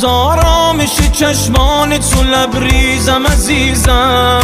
از آرامش چشمان تو لبریزم عزیزم.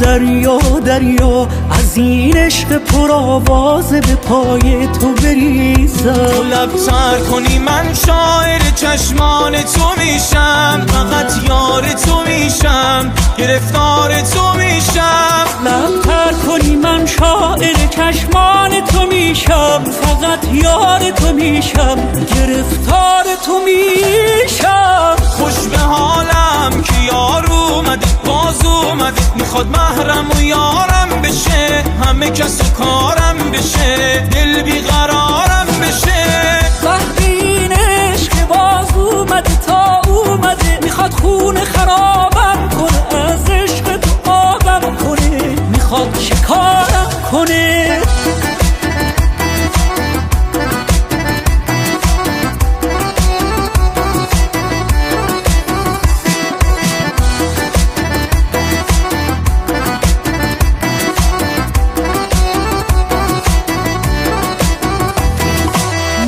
دریا دریا از این عشق پرآواز به پای تو بریزم. تو لب تر کنی من شاعر چشمان تو میشم، فقط یار تو میشم، گرفتار تو میشم. لب تر کنی من شاعر چشمان تو میشم، فقط یار تو میشم، گرفتار تو میشم. خوش به حالم که یار اومده، باز اومده، میخواد محرم و یارم بشه، همه کس و کارم بشه، دل بیقرارم بشه. وقتی این عشق باز اومده تا اومده، میخواد خون خرابم کنه، از عشق تو آبم کنه، میخواد شکارم کنه.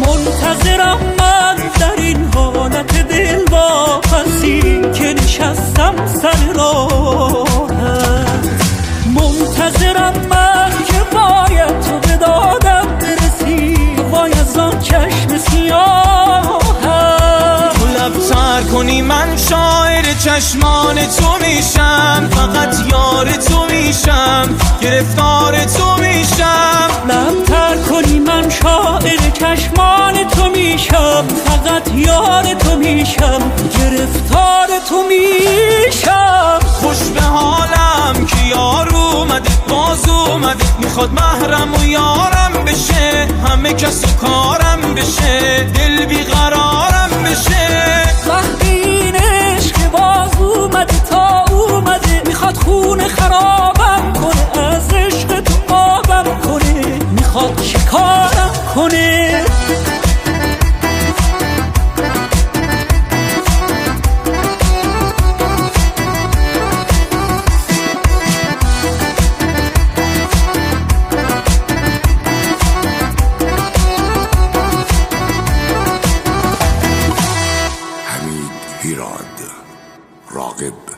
منتظرم من در این حالت دلواپسی که نشستم سر راهت. منتظرم من که باید تو به دادم برسی، وای از آن چشم سیاهت. تو لب تر کنی من شاعر چشمان تو میشم، فقط یار تو میشم، گرفتار تو میشم. لب تر کنی من شاعر چشمان تو میشم، فقط یار تو میشم، گرفتار تو میشم. خوش به حالم که یار اومده، باز اومده، میخواد محرم و یارم بشه، همه کس و کارم بشه، دل بیقرارم بشه. وقتی این عشق باز اومده تا اومده، میخواد خون خرابم کنه، از عشق تو آبم کنه، میخواد شکارم کنه. حمید هیراند، راغب